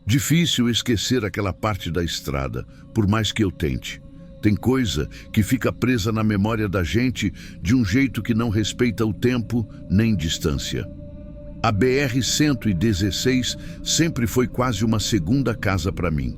Difícil esquecer aquela parte da estrada, por mais que eu tente. Tem coisa que fica presa na memória da gente de um jeito que não respeita o tempo nem distância. A BR-116 sempre foi quase uma segunda casa para mim.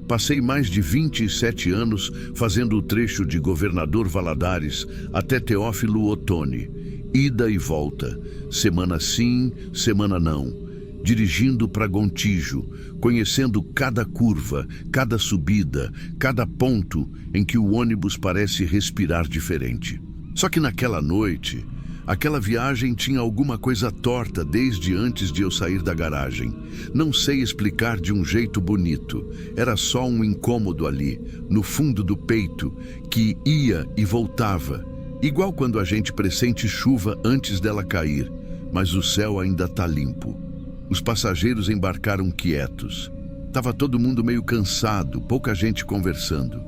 Passei mais de 27 anos fazendo o trecho de Governador Valadares até Teófilo Otoni, ida e volta, semana sim, semana não, dirigindo para Gontijo, conhecendo cada curva, cada subida, cada ponto em que o ônibus parece respirar diferente. Só que naquela noite, aquela viagem tinha alguma coisa torta desde antes de eu sair da garagem. Não sei explicar de um jeito bonito. Era só um incômodo ali, no fundo do peito, que ia e voltava. Igual quando a gente pressente chuva antes dela cair, mas o céu ainda tá limpo. Os passageiros embarcaram quietos. Tava todo mundo meio cansado, pouca gente conversando.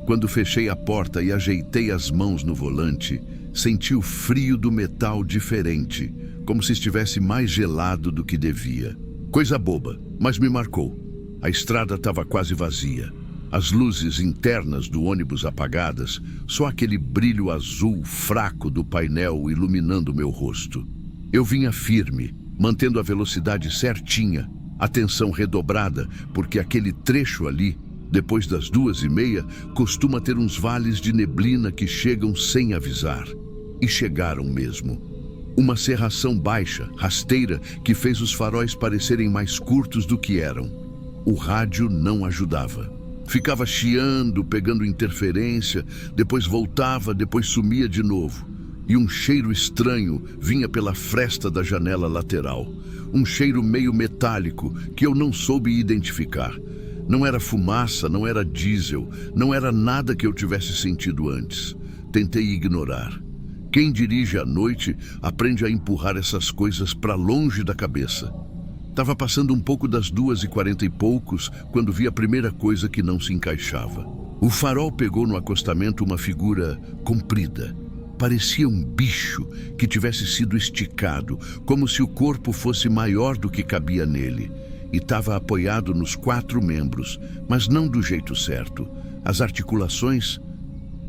Quando fechei a porta e ajeitei as mãos no volante, senti o frio do metal diferente, como se estivesse mais gelado do que devia. Coisa boba, mas me marcou. A estrada estava quase vazia. As luzes internas do ônibus apagadas, só aquele brilho azul fraco do painel iluminando meu rosto. Eu vinha firme, mantendo a velocidade certinha, atenção redobrada, porque aquele trecho ali, depois das 2h30, costuma ter uns vales de neblina que chegam sem avisar. E chegaram mesmo. Uma serração baixa, rasteira, que fez os faróis parecerem mais curtos do que eram. O rádio não ajudava. Ficava chiando, pegando interferência, depois voltava, depois sumia de novo. E um cheiro estranho vinha pela fresta da janela lateral. Um cheiro meio metálico que eu não soube identificar. Não era fumaça, não era diesel, não era nada que eu tivesse sentido antes. Tentei ignorar. Quem dirige à noite aprende a empurrar essas coisas para longe da cabeça. Estava passando um pouco das 2h40 e poucos quando vi a primeira coisa que não se encaixava. O farol pegou no acostamento uma figura comprida. Parecia um bicho que tivesse sido esticado, como se o corpo fosse maior do que cabia nele. E estava apoiado nos 4 membros, mas não do jeito certo. As articulações...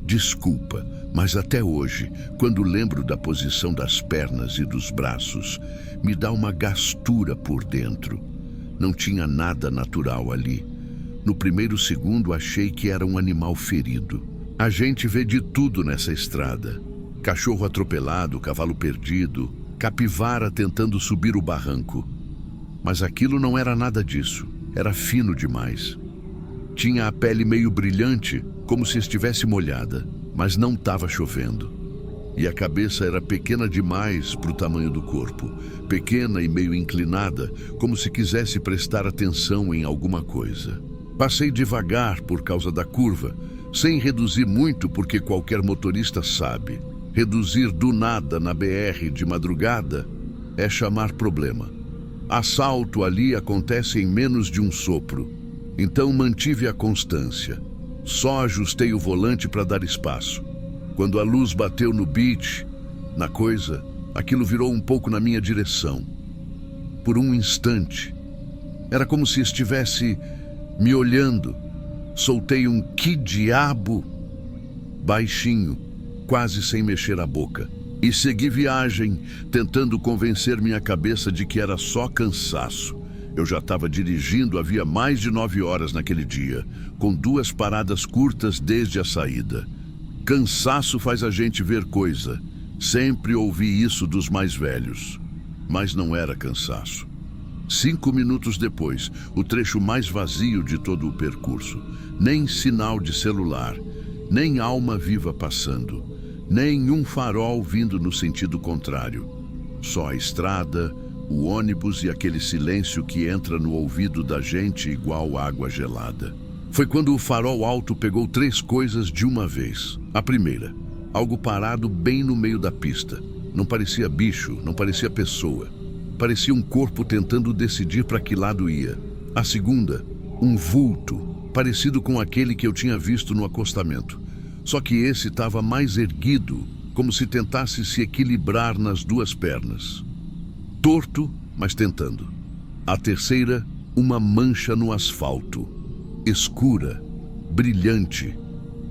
Desculpa, mas até hoje, quando lembro da posição das pernas e dos braços, me dá uma gastura por dentro. Não tinha nada natural ali. No primeiro segundo achei que era um animal ferido. A gente vê de tudo nessa estrada. Cachorro atropelado, cavalo perdido, capivara tentando subir o barranco. Mas aquilo não era nada disso. Era fino demais. Tinha a pele meio brilhante, como se estivesse molhada, mas não estava chovendo. E a cabeça era pequena demais para o tamanho do corpo, pequena e meio inclinada, como se quisesse prestar atenção em alguma coisa. Passei devagar por causa da curva, sem reduzir muito porque qualquer motorista sabe. Reduzir do nada na BR de madrugada é chamar problema. Assalto ali acontece em menos de um sopro, então mantive a constância. Só ajustei o volante para dar espaço. Quando a luz bateu no beach, na coisa, aquilo virou um pouco na minha direção. Por um instante. Era como se estivesse me olhando. Soltei um "que diabo?" baixinho, quase sem mexer a boca. E segui viagem, tentando convencer minha cabeça de que era só cansaço. Eu já estava dirigindo havia mais de 9 horas naquele dia, com 2 paradas curtas desde a saída. Cansaço faz a gente ver coisa. Sempre ouvi isso dos mais velhos. Mas não era cansaço. 5 minutos depois, o trecho mais vazio de todo o percurso. Nem sinal de celular, nem alma viva passando, nem um farol vindo no sentido contrário. Só a estrada, o ônibus e aquele silêncio que entra no ouvido da gente igual água gelada. Foi quando o farol alto pegou 3 coisas de uma vez. A primeira, algo parado bem no meio da pista. Não parecia bicho, não parecia pessoa. Parecia um corpo tentando decidir para que lado ia. A segunda, um vulto, parecido com aquele que eu tinha visto no acostamento. Só que esse estava mais erguido, como se tentasse se equilibrar nas 2 pernas. Torto, mas tentando. A terceira, Uma mancha no asfalto, escura, brilhante.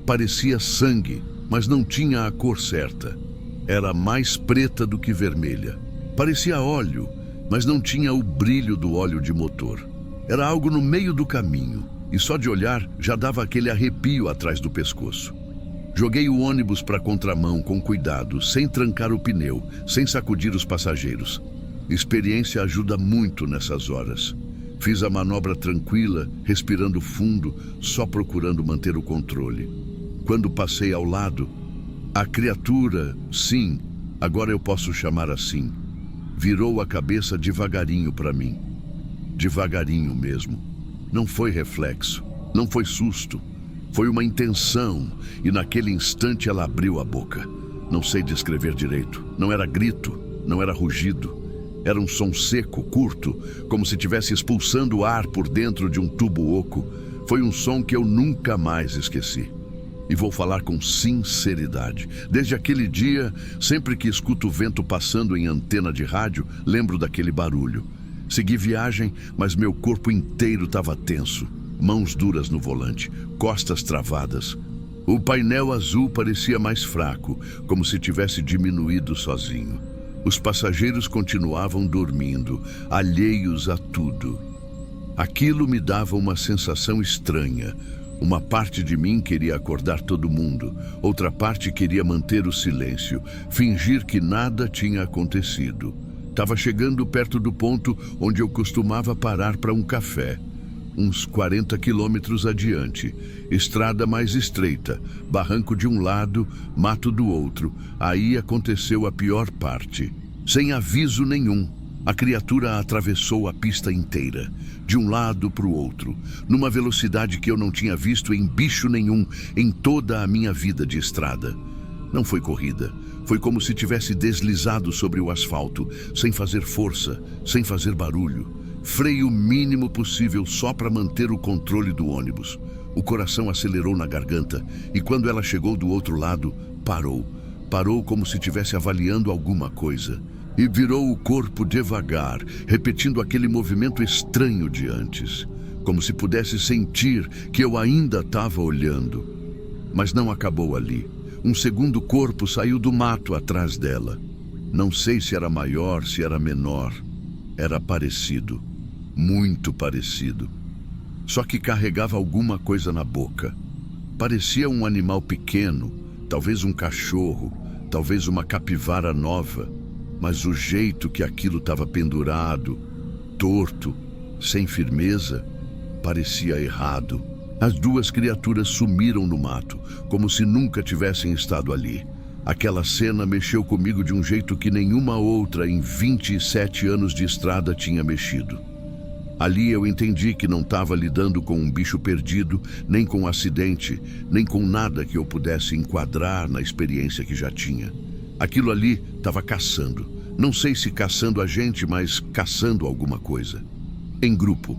Parecia sangue, mas não tinha a cor certa. Era mais preta do que vermelha. Parecia óleo, mas não tinha o brilho do óleo de motor. Era algo no meio do caminho, e só de olhar já dava aquele arrepio atrás do pescoço. Joguei o ônibus para a contramão com cuidado, sem trancar o pneu, sem sacudir os passageiros. Experiência ajuda muito nessas horas. Fiz a manobra tranquila, respirando fundo, só procurando manter o controle. Quando passei ao lado, a criatura, sim, agora eu posso chamar assim, virou a cabeça devagarinho para mim. Devagarinho mesmo. Não foi reflexo, não foi susto. Foi uma intenção, e naquele instante ela abriu a boca. Não sei descrever direito. Não era grito, não era rugido. Era um som seco, curto, como se estivesse expulsando ar por dentro de um tubo oco. Foi um som que eu nunca mais esqueci. E vou falar com sinceridade. Desde aquele dia, sempre que escuto o vento passando em antena de rádio, lembro daquele barulho. Segui viagem, mas meu corpo inteiro estava tenso. Mãos duras no volante, costas travadas. O painel azul parecia mais fraco, como se tivesse diminuído sozinho. Os passageiros continuavam dormindo, alheios a tudo. Aquilo me dava uma sensação estranha. Uma parte de mim queria acordar todo mundo, outra parte queria manter o silêncio, fingir que nada tinha acontecido. Estava chegando perto do ponto onde eu costumava parar para um café. Uns 40 quilômetros adiante, estrada mais estreita, barranco de um lado, mato do outro. Aí aconteceu a pior parte. Sem aviso nenhum, a criatura atravessou a pista inteira, de um lado para o outro, numa velocidade que eu não tinha visto em bicho nenhum em toda a minha vida de estrada. Não foi corrida, foi como se tivesse deslizado sobre o asfalto, sem fazer força, sem fazer barulho. Freio mínimo possível só para manter o controle do ônibus. O coração acelerou na garganta e quando ela chegou do outro lado, parou. Parou como se estivesse avaliando alguma coisa. E virou o corpo devagar, repetindo aquele movimento estranho de antes. Como se pudesse sentir que eu ainda estava olhando. Mas não acabou ali. Um segundo corpo saiu do mato atrás dela. Não sei se era maior, se era menor. Era parecido. Muito parecido. Só que carregava alguma coisa na boca. Parecia um animal pequeno, talvez um cachorro, talvez uma capivara nova, mas o jeito que aquilo estava pendurado, torto, sem firmeza, parecia errado. As duas criaturas sumiram no mato, como se nunca tivessem estado ali. Aquela cena mexeu comigo de um jeito que nenhuma outra em 27 anos de estrada tinha mexido. Ali eu entendi que não estava lidando com um bicho perdido, nem com um acidente, nem com nada que eu pudesse enquadrar na experiência que já tinha. Aquilo ali estava caçando. Não sei se caçando a gente, mas caçando alguma coisa. Em grupo.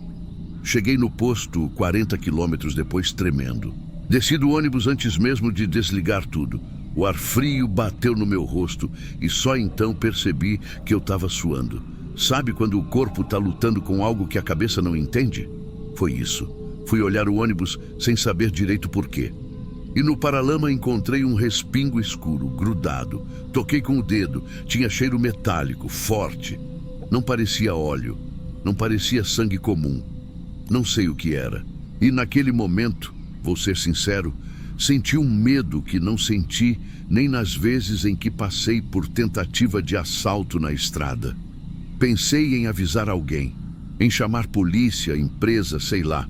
Cheguei no posto 40 quilômetros depois tremendo. Desci do ônibus antes mesmo de desligar tudo. O ar frio bateu no meu rosto e só então percebi que eu estava suando. Sabe quando o corpo está lutando com algo que a cabeça não entende? Foi isso. Fui olhar o ônibus sem saber direito por quê. E no paralama encontrei um respingo escuro, grudado. Toquei com o dedo, tinha cheiro metálico, forte. Não parecia óleo, não parecia sangue comum. Não sei o que era. E naquele momento, vou ser sincero, senti um medo que não senti nem nas vezes em que passei por tentativa de assalto na estrada. Pensei em avisar alguém, em chamar polícia, empresa, sei lá.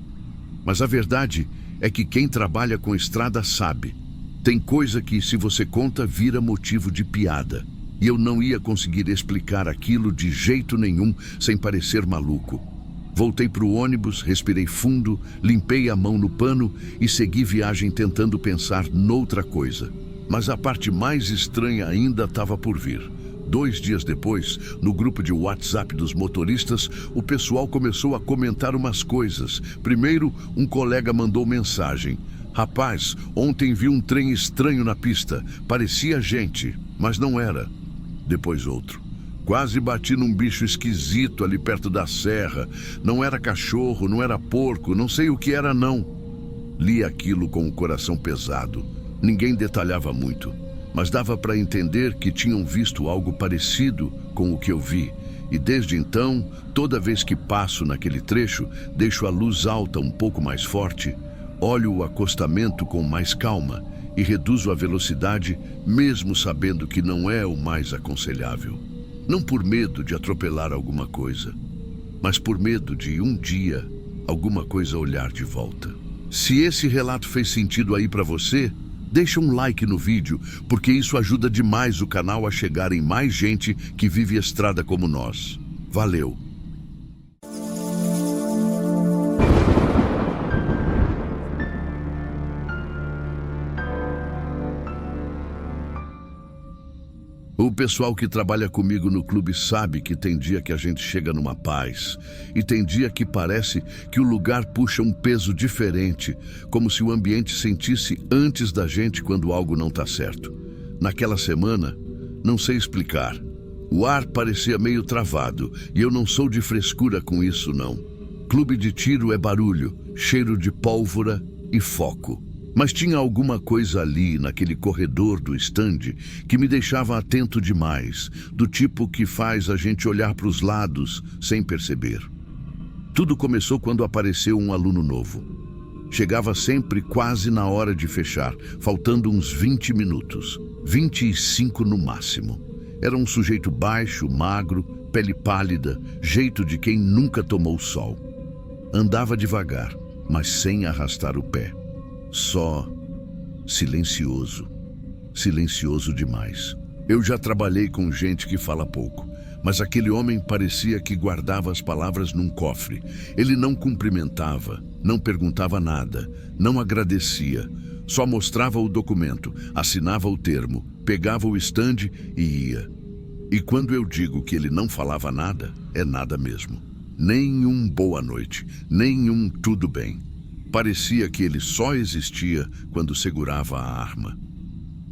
Mas a verdade é que quem trabalha com estrada sabe. Tem coisa que, se você conta, vira motivo de piada. E eu não ia conseguir explicar aquilo de jeito nenhum sem parecer maluco. Voltei para o ônibus, respirei fundo, limpei a mão no pano e segui viagem tentando pensar noutra coisa. Mas a parte mais estranha ainda estava por vir. 2 dias depois, no grupo de WhatsApp dos motoristas, o pessoal começou a comentar umas coisas. Primeiro, um colega mandou mensagem. Rapaz, ontem vi um trem estranho na pista. Parecia gente, mas não era. Depois outro. Quase bati num bicho esquisito ali perto da serra. Não era cachorro, não era porco, não sei o que era não. Li aquilo com o coração pesado. Ninguém detalhava muito, mas dava para entender que tinham visto algo parecido com o que eu vi. E desde então, toda vez que passo naquele trecho, deixo a luz alta um pouco mais forte, olho o acostamento com mais calma e reduzo a velocidade, mesmo sabendo que não é o mais aconselhável. Não por medo de atropelar alguma coisa, mas por medo de um dia alguma coisa olhar de volta. Se esse relato fez sentido aí para você, deixa um like no vídeo, porque isso ajuda demais o canal a chegar em mais gente que vive estrada como nós. Valeu! O pessoal que trabalha comigo no clube sabe que tem dia que a gente chega numa paz e tem dia que parece que o lugar puxa um peso diferente, como se o ambiente sentisse antes da gente quando algo não tá certo. Naquela semana, não sei explicar. O ar parecia meio travado e eu não sou de frescura com isso não. Clube de tiro é barulho, cheiro de pólvora e foco. Mas tinha alguma coisa ali, naquele corredor do estande, que me deixava atento demais, do tipo que faz a gente olhar para os lados sem perceber. Tudo começou quando apareceu um aluno novo. Chegava sempre quase na hora de fechar, faltando uns 20 minutos, 25 no máximo. Era um sujeito baixo, magro, pele pálida, jeito de quem nunca tomou sol. Andava devagar, mas sem arrastar o pé. Só silencioso, silencioso demais. Eu já trabalhei com gente que fala pouco, mas aquele homem parecia que guardava as palavras num cofre. Ele não cumprimentava, não perguntava nada, não agradecia, só mostrava o documento, assinava o termo, pegava o estande e ia. E quando eu digo que ele não falava nada, é nada mesmo. Nem um boa noite, nem um tudo bem. Parecia que ele só existia quando segurava a arma.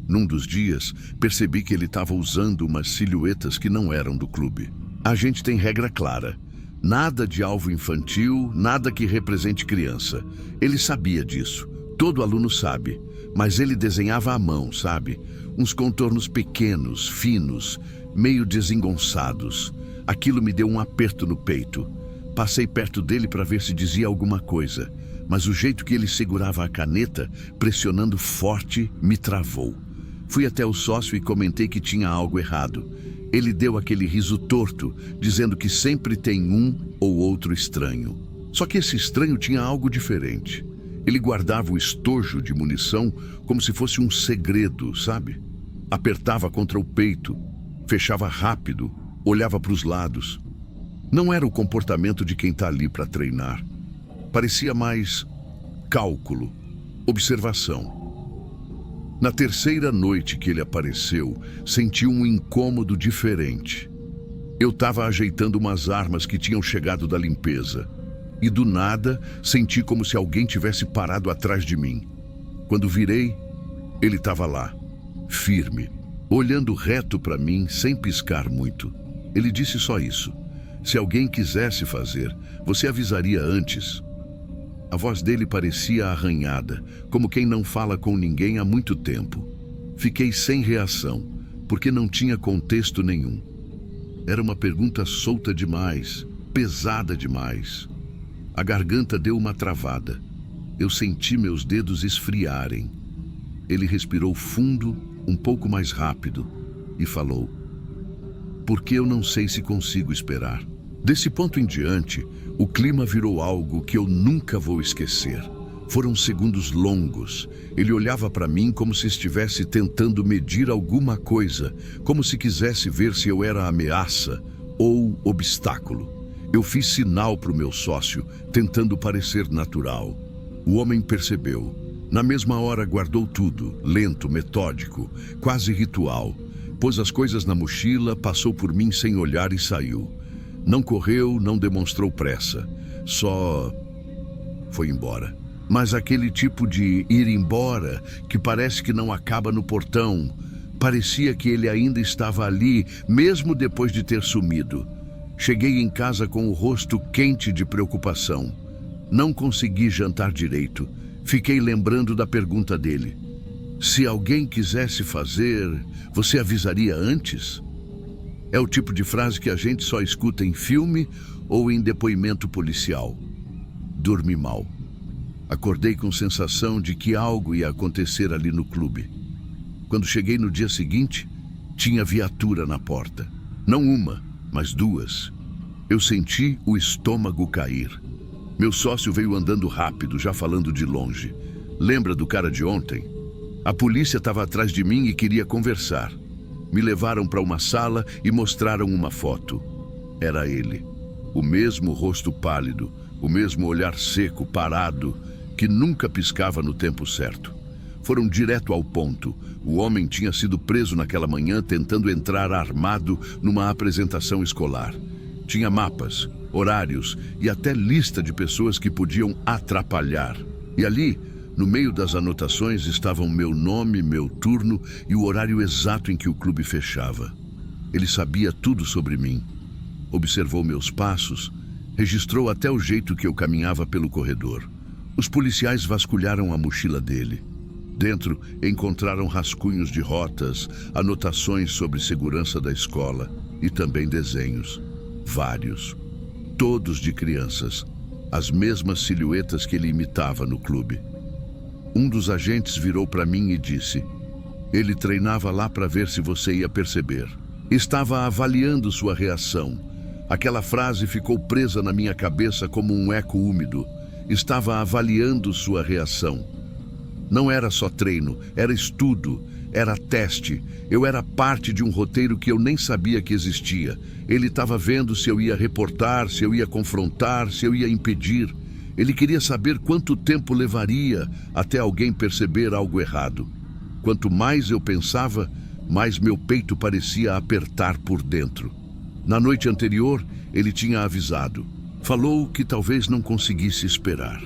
Num dos dias, percebi que ele estava usando umas silhuetas que não eram do clube. A gente tem regra clara. Nada de alvo infantil, nada que represente criança. Ele sabia disso. Todo aluno sabe. Mas ele desenhava à mão, sabe? Uns contornos pequenos, finos, meio desengonçados. Aquilo me deu um aperto no peito. Passei perto dele para ver se dizia alguma coisa. Mas o jeito que ele segurava a caneta, pressionando forte, me travou. Fui até o sócio e comentei que tinha algo errado. Ele deu aquele riso torto, dizendo que sempre tem um ou outro estranho. Só que esse estranho tinha algo diferente. Ele guardava o estojo de munição como se fosse um segredo, sabe? Apertava contra o peito, fechava rápido, olhava para os lados. Não era o comportamento de quem está ali para treinar. Parecia mais cálculo, observação. Na terceira noite que ele apareceu, senti um incômodo diferente. Eu estava ajeitando umas armas que tinham chegado da limpeza. E do nada, senti como se alguém tivesse parado atrás de mim. Quando virei, ele estava lá, firme, olhando reto para mim, sem piscar muito. Ele disse só isso. Se alguém quisesse fazer, você avisaria antes. A voz dele parecia arranhada, como quem não fala com ninguém há muito tempo. Fiquei sem reação, porque não tinha contexto nenhum. Era uma pergunta solta demais, pesada demais. A garganta deu uma travada. Eu senti meus dedos esfriarem. Ele respirou fundo, um pouco mais rápido, e falou: "Porque eu não sei se consigo esperar." Desse ponto em diante, o clima virou algo que eu nunca vou esquecer. Foram segundos longos. Ele olhava para mim como se estivesse tentando medir alguma coisa, como se quisesse ver se eu era ameaça ou obstáculo. Eu fiz sinal para o meu sócio, tentando parecer natural. O homem percebeu. Na mesma hora guardou tudo, lento, metódico, quase ritual. Pôs as coisas na mochila, passou por mim sem olhar e saiu. Não correu, não demonstrou pressa. Só foi embora. Mas aquele tipo de ir embora que parece que não acaba no portão, Parecia que ele ainda estava ali, mesmo depois de ter sumido. Cheguei em casa com o rosto quente de preocupação. Não consegui jantar direito. Fiquei lembrando da pergunta dele. Se alguém quisesse fazer, você avisaria antes? É o tipo de frase que a gente só escuta em filme ou em depoimento policial. Dormi mal. Acordei com sensação de que algo ia acontecer ali no clube. Quando cheguei no dia seguinte, tinha viatura na porta. Não uma, mas duas. Eu senti o estômago cair. Meu sócio veio andando rápido, já falando de longe. Lembra do cara de ontem? A polícia estava atrás de mim e queria conversar. Me levaram para uma sala e mostraram uma foto. Era ele. O mesmo rosto pálido, o mesmo olhar seco, parado, que nunca piscava no tempo certo. Foram direto ao ponto. O homem tinha sido preso naquela manhã tentando entrar armado numa apresentação escolar. Tinha mapas, horários e até lista de pessoas que podiam atrapalhar. E ali, no meio das anotações, estavam meu nome, meu turno e o horário exato em que o clube fechava. Ele sabia tudo sobre mim. Observou meus passos, registrou até o jeito que eu caminhava pelo corredor. Os policiais vasculharam a mochila dele. Dentro, encontraram rascunhos de rotas, anotações sobre segurança da escola e também desenhos. Vários. Todos de crianças. As mesmas silhuetas que ele imitava no clube. Um dos agentes virou para mim e disse: ele treinava lá para ver se você ia perceber. Estava avaliando sua reação. Aquela frase ficou presa na minha cabeça como um eco úmido. Estava avaliando sua reação. Não era só treino, era estudo, era teste. Eu era parte de um roteiro que eu nem sabia que existia. Ele estava vendo se eu ia reportar, se eu ia confrontar, se eu ia impedir. Ele queria saber quanto tempo levaria até alguém perceber algo errado. Quanto mais eu pensava, mais meu peito parecia apertar por dentro. Na noite anterior, ele tinha avisado. Falou que talvez não conseguisse esperar.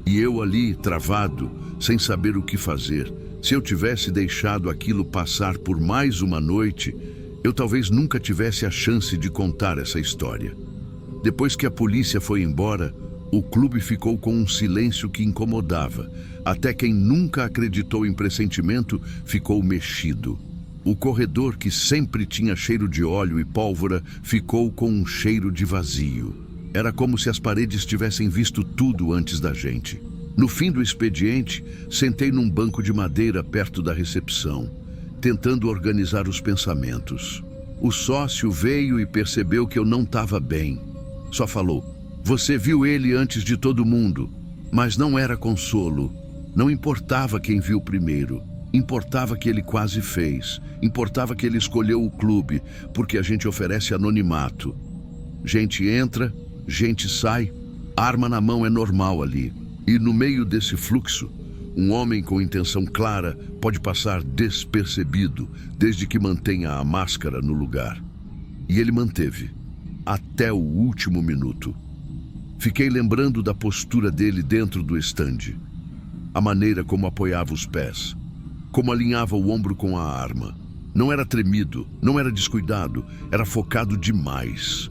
E eu ali, travado, sem saber o que fazer. Se eu tivesse deixado aquilo passar por mais uma noite, eu talvez nunca tivesse a chance de contar essa história. Depois que a polícia foi embora, o clube ficou com um silêncio que incomodava. Até quem nunca acreditou em pressentimento ficou mexido. O corredor, que sempre tinha cheiro de óleo e pólvora, ficou com um cheiro de vazio. Era como se as paredes tivessem visto tudo antes da gente. No fim do expediente, sentei num banco de madeira perto da recepção, tentando organizar os pensamentos. O sócio veio e percebeu que eu não estava bem. Só falou: você viu ele antes de todo mundo. Mas não era consolo. Não importava quem viu primeiro. Importava que ele quase fez. Importava que ele escolheu o clube, porque a gente oferece anonimato. Gente entra, gente sai, arma na mão é normal ali. E no meio desse fluxo, um homem com intenção clara pode passar despercebido, desde que mantenha a máscara no lugar. E ele manteve, até o último minuto. Fiquei lembrando da postura dele dentro do estande. A maneira como apoiava os pés, como alinhava o ombro com a arma. Não era tremido, não era descuidado, era focado demais.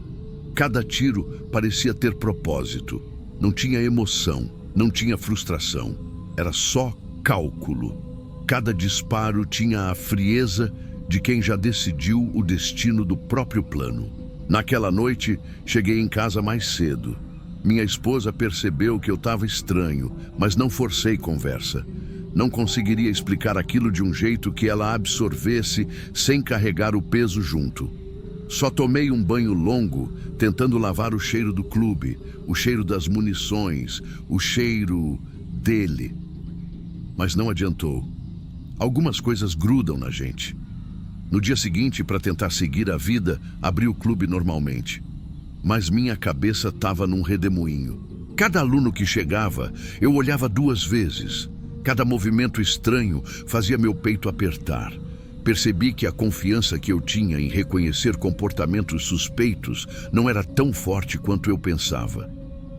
Cada tiro parecia ter propósito. Não tinha emoção, não tinha frustração. Era só cálculo. Cada disparo tinha a frieza de quem já decidiu o destino do próprio plano. Naquela noite, cheguei em casa mais cedo. Minha esposa percebeu que eu estava estranho, mas não forcei conversa. Não conseguiria explicar aquilo de um jeito que ela absorvesse sem carregar o peso junto. Só tomei um banho longo, tentando lavar o cheiro do clube, o cheiro das munições, o cheiro dele. Mas não adiantou. Algumas coisas grudam na gente. No dia seguinte, para tentar seguir a vida, abri o clube normalmente. Mas minha cabeça estava num redemoinho. Cada aluno que chegava, eu olhava 2 vezes. Cada movimento estranho fazia meu peito apertar. Percebi que a confiança que eu tinha em reconhecer comportamentos suspeitos não era tão forte quanto eu pensava.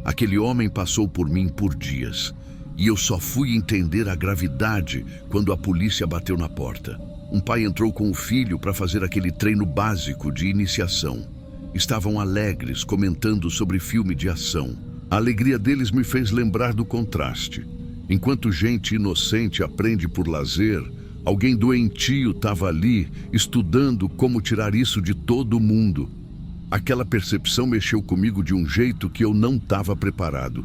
Aquele homem passou por mim por dias, e eu só fui entender a gravidade quando a polícia bateu na porta. Um pai entrou com o filho para fazer aquele treino básico de iniciação. Estavam alegres, comentando sobre filme de ação. A alegria deles me fez lembrar do contraste. Enquanto gente inocente aprende por lazer, alguém doentio estava ali, estudando como tirar isso de todo mundo. Aquela percepção mexeu comigo de um jeito que eu não estava preparado.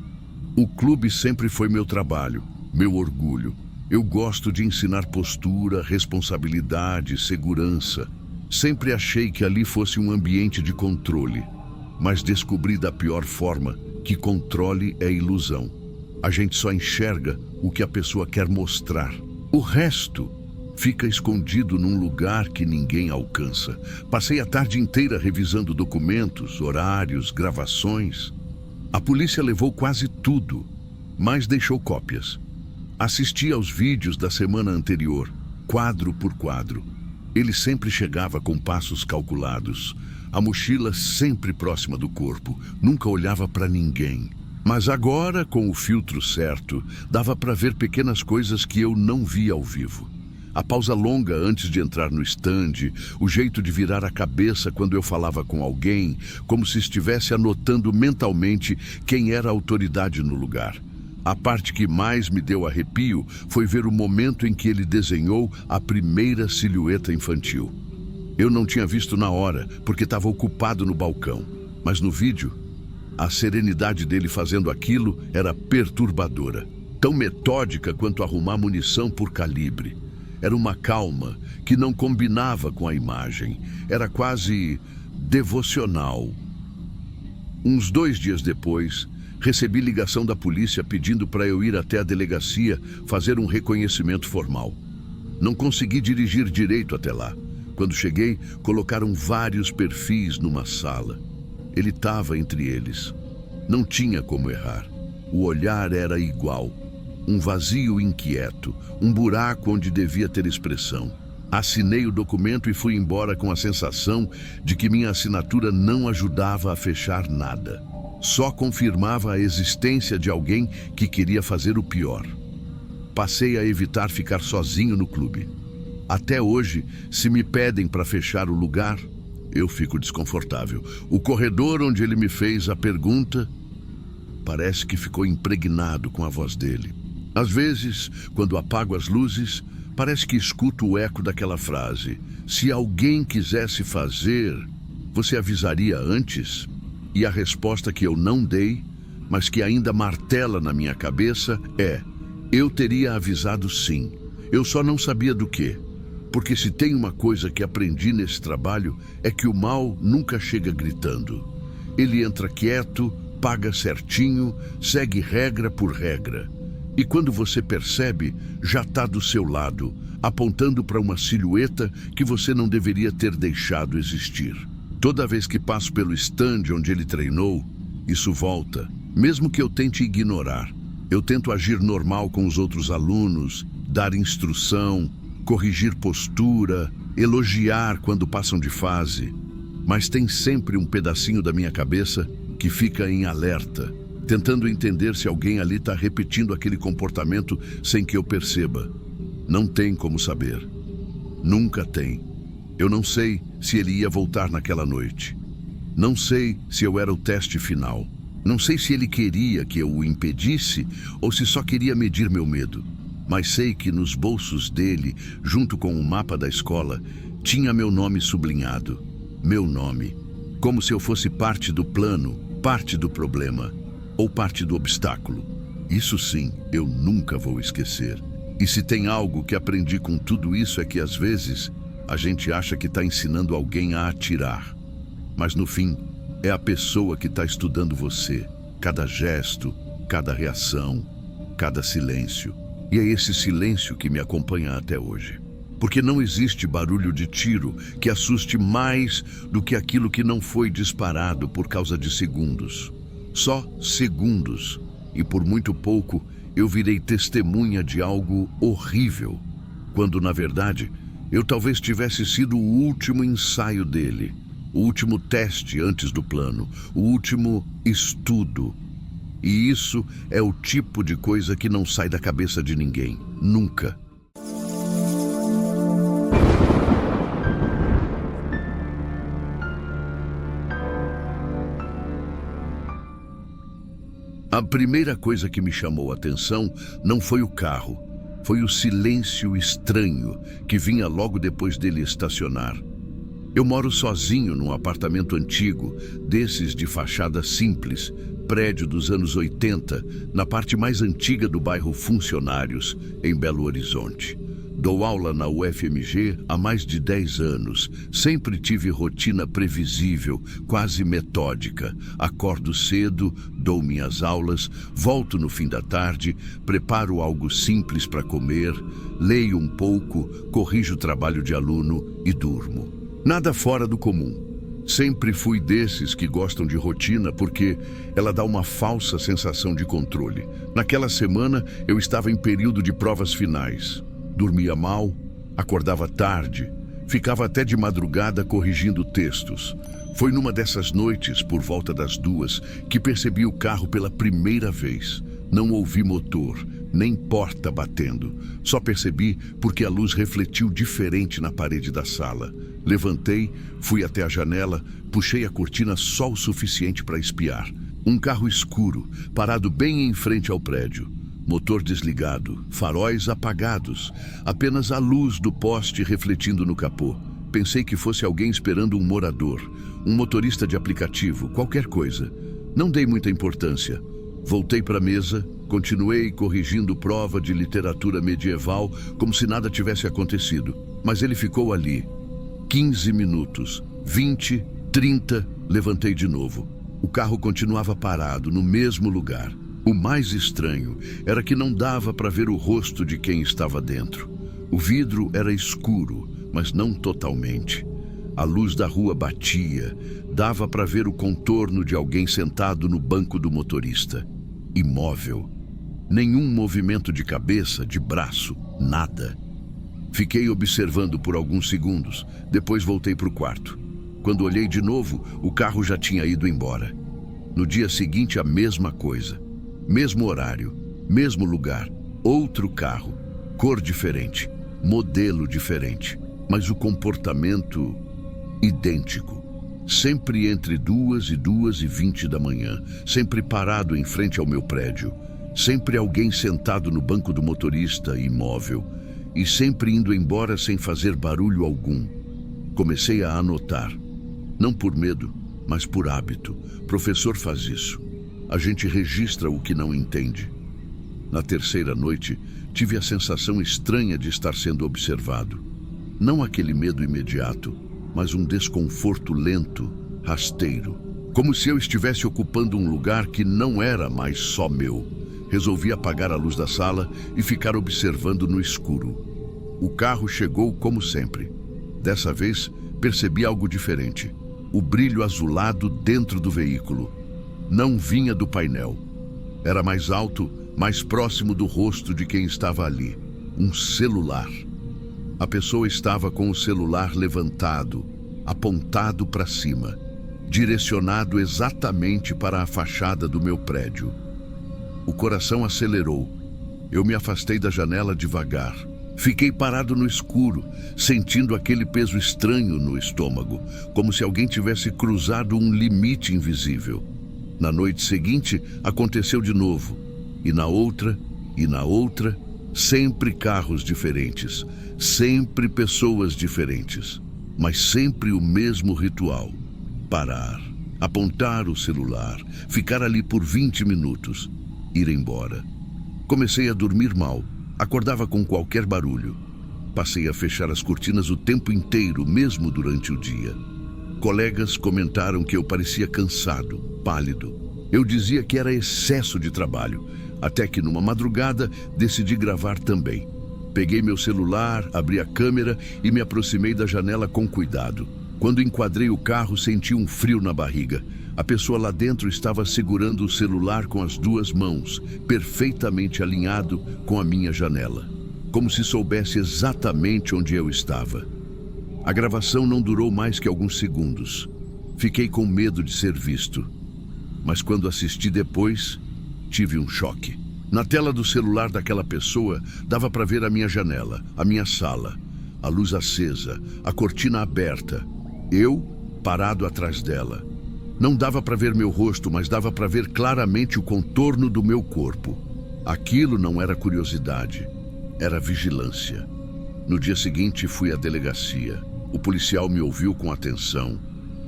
O clube sempre foi meu trabalho, meu orgulho. Eu gosto de ensinar postura, responsabilidade, segurança. Sempre achei que ali fosse um ambiente de controle, mas descobri da pior forma que controle é ilusão. A gente só enxerga o que a pessoa quer mostrar. O resto fica escondido num lugar que ninguém alcança. Passei a tarde inteira revisando documentos, horários, gravações. A polícia levou quase tudo, mas deixou cópias. Assisti aos vídeos da semana anterior, quadro por quadro. Ele sempre chegava com passos calculados, a mochila sempre próxima do corpo, nunca olhava para ninguém. Mas agora, com o filtro certo, dava para ver pequenas coisas que eu não via ao vivo. A pausa longa antes de entrar no stand, o jeito de virar a cabeça quando eu falava com alguém, como se estivesse anotando mentalmente quem era a autoridade no lugar. A parte que mais me deu arrepio foi ver o momento em que ele desenhou a primeira silhueta infantil. Eu não tinha visto na hora, porque estava ocupado no balcão. Mas no vídeo, a serenidade dele fazendo aquilo era perturbadora. Tão metódica quanto arrumar munição por calibre. Era uma calma que não combinava com a imagem. Era quase devocional. Uns 2 dias depois, recebi ligação da polícia pedindo para eu ir até a delegacia fazer um reconhecimento formal. Não consegui dirigir direito até lá. Quando cheguei, colocaram vários perfis numa sala. Ele estava entre eles. Não tinha como errar. O olhar era igual. Um vazio inquieto, um buraco onde devia ter expressão. Assinei o documento e fui embora com a sensação de que minha assinatura não ajudava a fechar nada. Só confirmava a existência de alguém que queria fazer o pior. Passei a evitar ficar sozinho no clube. Até hoje, se me pedem para fechar o lugar, eu fico desconfortável. O corredor onde ele me fez a pergunta parece que ficou impregnado com a voz dele. Às vezes, quando apago as luzes, parece que escuto o eco daquela frase: se alguém quisesse fazer, você avisaria antes? E a resposta que eu não dei, mas que ainda martela na minha cabeça, é: eu teria avisado sim. Eu só não sabia do quê. Porque se tem uma coisa que aprendi nesse trabalho, é que o mal nunca chega gritando. Ele entra quieto, paga certinho, segue regra por regra. E quando você percebe, já está do seu lado, apontando para uma silhueta que você não deveria ter deixado existir. Toda vez que passo pelo stand onde ele treinou, isso volta, mesmo que eu tente ignorar. Eu tento agir normal com os outros alunos, dar instrução, corrigir postura, elogiar quando passam de fase. Mas tem sempre um pedacinho da minha cabeça que fica em alerta, tentando entender se alguém ali está repetindo aquele comportamento sem que eu perceba. Não tem como saber. Nunca tem. Eu não sei se ele ia voltar naquela noite. Não sei se eu era o teste final. Não sei se ele queria que eu o impedisse ou se só queria medir meu medo. Mas sei que nos bolsos dele, junto com o mapa da escola, tinha meu nome sublinhado. Meu nome. Como se eu fosse parte do plano, parte do problema ou parte do obstáculo. Isso sim, eu nunca vou esquecer. E se tem algo que aprendi com tudo isso é que às vezes a gente acha que está ensinando alguém a atirar. Mas no fim, é a pessoa que está estudando você. Cada gesto, cada reação, cada silêncio. E é esse silêncio que me acompanha até hoje. Porque não existe barulho de tiro que assuste mais do que aquilo que não foi disparado por causa de segundos. Só segundos. E por muito pouco eu virei testemunha de algo horrível. Quando, na verdade, eu talvez tivesse sido o último ensaio dele. O último teste antes do plano. O último estudo. E isso é o tipo de coisa que não sai da cabeça de ninguém. Nunca. A primeira coisa que me chamou a atenção não foi o carro, foi o silêncio estranho que vinha logo depois dele estacionar. Eu moro sozinho num apartamento antigo, desses de fachada simples, prédio dos anos 80, na parte mais antiga do bairro Funcionários, em Belo Horizonte. Dou aula na UFMG há mais de 10 anos. Sempre tive rotina previsível, quase metódica. Acordo cedo, dou minhas aulas, volto no fim da tarde, preparo algo simples para comer, leio um pouco, corrijo o trabalho de aluno e durmo. Nada fora do comum. Sempre fui desses que gostam de rotina porque ela dá uma falsa sensação de controle. Naquela semana eu estava em período de provas finais. Dormia mal, acordava tarde, ficava até de madrugada corrigindo textos. Foi numa dessas noites, por volta das 2, que percebi o carro pela primeira vez. Não ouvi motor, nem porta batendo. Só percebi porque a luz refletiu diferente na parede da sala. Levantei, fui até a janela, puxei a cortina só o suficiente para espiar. Um carro escuro, parado bem em frente ao prédio. Motor desligado, faróis apagados, apenas a luz do poste refletindo no capô. Pensei que fosse alguém esperando um morador, um motorista de aplicativo, qualquer coisa. Não dei muita importância. Voltei para a mesa, continuei corrigindo prova de literatura medieval como se nada tivesse acontecido. Mas ele ficou ali. 15 minutos, 20, 30, levantei de novo. O carro continuava parado, no mesmo lugar. O mais estranho era que não dava para ver o rosto de quem estava dentro. O vidro era escuro, mas não totalmente. A luz da rua batia, dava para ver o contorno de alguém sentado no banco do motorista. Imóvel. Nenhum movimento de cabeça, de braço, nada. Fiquei observando por alguns segundos, depois voltei para o quarto. Quando olhei de novo, o carro já tinha ido embora. No dia seguinte, a mesma coisa. Mesmo horário, mesmo lugar, outro carro, cor diferente, modelo diferente, mas o comportamento idêntico. Sempre entre 2 e 2h20 da manhã, sempre parado em frente ao meu prédio, sempre alguém sentado no banco do motorista, imóvel, e sempre indo embora sem fazer barulho algum. Comecei a anotar, não por medo, mas por hábito. Professor faz isso. A gente registra o que não entende. Na terceira noite, tive a sensação estranha de estar sendo observado. Não aquele medo imediato, mas um desconforto lento, rasteiro. Como se eu estivesse ocupando um lugar que não era mais só meu. Resolvi apagar a luz da sala e ficar observando no escuro. O carro chegou como sempre. Dessa vez, percebi algo diferente. O brilho azulado dentro do veículo. Não vinha do painel. Era mais alto, mais próximo do rosto de quem estava ali. Um celular. A pessoa estava com o celular levantado, apontado para cima, direcionado exatamente para a fachada do meu prédio. O coração acelerou. Eu me afastei da janela devagar. Fiquei parado no escuro, sentindo aquele peso estranho no estômago, como se alguém tivesse cruzado um limite invisível. Na noite seguinte, aconteceu de novo. E na outra, sempre carros diferentes, sempre pessoas diferentes, mas sempre o mesmo ritual. Parar, apontar o celular, ficar ali por 20 minutos, ir embora. Comecei a dormir mal, acordava com qualquer barulho. Passei a fechar as cortinas o tempo inteiro, mesmo durante o dia. Colegas comentaram que eu parecia cansado, pálido. Eu dizia que era excesso de trabalho, até que numa madrugada decidi gravar também. Peguei meu celular, abri a câmera e me aproximei da janela com cuidado. Quando enquadrei o carro, senti um frio na barriga. A pessoa lá dentro estava segurando o celular com as 2 mãos, perfeitamente alinhado com a minha janela, como se soubesse exatamente onde eu estava. A gravação não durou mais que alguns segundos. Fiquei com medo de ser visto. Mas quando assisti depois, tive um choque. Na tela do celular daquela pessoa, dava para ver a minha janela, a minha sala, a luz acesa, a cortina aberta. Eu, parado atrás dela. Não dava para ver meu rosto, mas dava para ver claramente o contorno do meu corpo. Aquilo não era curiosidade, era vigilância. No dia seguinte fui à delegacia. O policial me ouviu com atenção,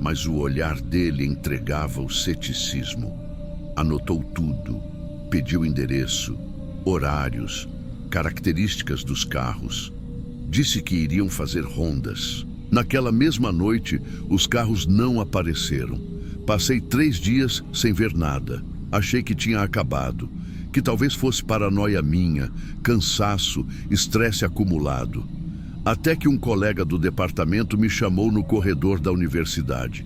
mas o olhar dele entregava o ceticismo. Anotou tudo, pediu endereço, horários, características dos carros. Disse que iriam fazer rondas. Naquela mesma noite, os carros não apareceram. Passei 3 dias sem ver nada. Achei que tinha acabado, que talvez fosse paranoia minha, cansaço, estresse acumulado. Até que um colega do departamento me chamou no corredor da universidade.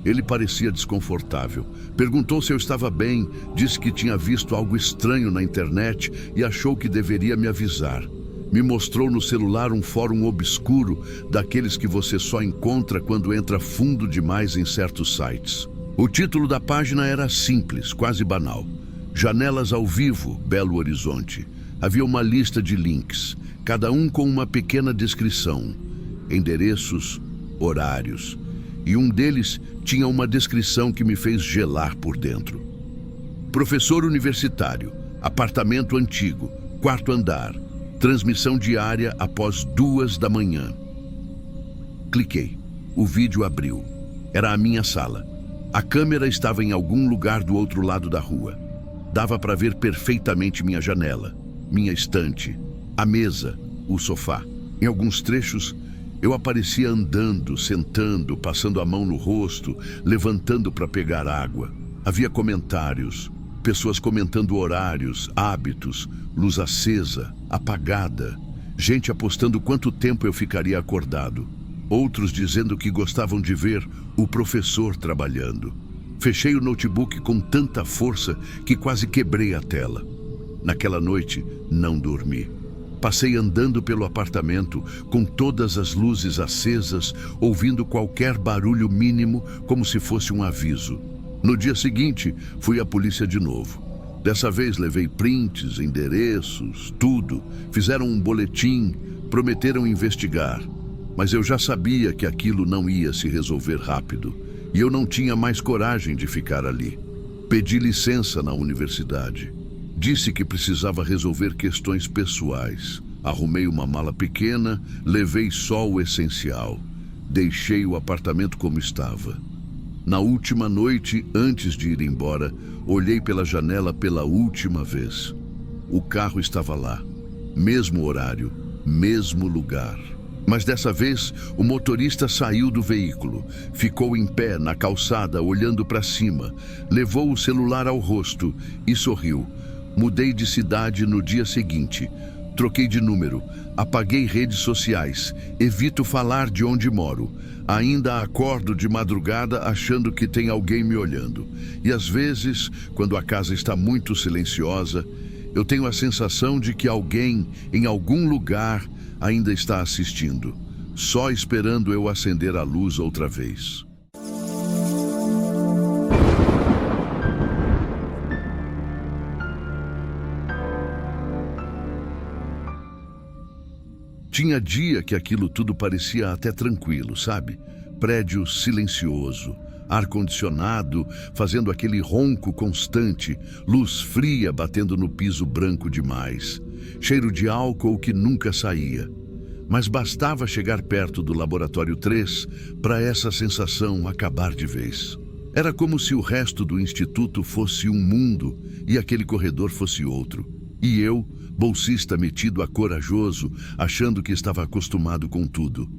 Ele parecia desconfortável. Perguntou se eu estava bem, disse que tinha visto algo estranho na internet e achou que deveria me avisar. Me mostrou no celular um fórum obscuro, daqueles que você só encontra quando entra fundo demais em certos sites. O título da página era simples, quase banal. Janelas ao vivo, Belo Horizonte. Havia uma lista de links, cada um com uma pequena descrição, endereços, horários. E um deles tinha uma descrição que me fez gelar por dentro. Professor universitário, apartamento antigo, 4º andar, transmissão diária após 2 da manhã. Cliquei. O vídeo abriu. Era a minha sala. A câmera estava em algum lugar do outro lado da rua. Dava para ver perfeitamente minha janela, minha estante, a mesa, o sofá. Em alguns trechos, eu aparecia andando, sentando, passando a mão no rosto, levantando para pegar água. Havia comentários, pessoas comentando horários, hábitos, luz acesa, apagada. Gente apostando quanto tempo eu ficaria acordado. Outros dizendo que gostavam de ver o professor trabalhando. Fechei o notebook com tanta força que quase quebrei a tela. Naquela noite, não dormi. Passei andando pelo apartamento, com todas as luzes acesas, ouvindo qualquer barulho mínimo, como se fosse um aviso. No dia seguinte, fui à polícia de novo. Dessa vez levei prints, endereços, tudo. Fizeram um boletim, prometeram investigar. Mas eu já sabia que aquilo não ia se resolver rápido. E eu não tinha mais coragem de ficar ali. Pedi licença na universidade. Disse que precisava resolver questões pessoais. Arrumei uma mala pequena, levei só o essencial. Deixei o apartamento como estava. Na última noite, antes de ir embora, olhei pela janela pela última vez. O carro estava lá. Mesmo horário, mesmo lugar. Mas dessa vez, o motorista saiu do veículo, ficou em pé na calçada, olhando para cima, levou o celular ao rosto e sorriu. Mudei de cidade no dia seguinte, troquei de número, apaguei redes sociais, evito falar de onde moro. Ainda acordo de madrugada achando que tem alguém me olhando. E às vezes, quando a casa está muito silenciosa, eu tenho a sensação de que alguém, em algum lugar, ainda está assistindo, só esperando eu acender a luz outra vez. Tinha dia que aquilo tudo parecia até tranquilo, sabe? Prédio silencioso, ar-condicionado fazendo aquele ronco constante, luz fria batendo no piso branco demais, cheiro de álcool que nunca saía. Mas bastava chegar perto do Laboratório 3 para essa sensação acabar de vez. Era como se o resto do instituto fosse um mundo e aquele corredor fosse outro. E eu, bolsista metido a corajoso, achando que estava acostumado com tudo.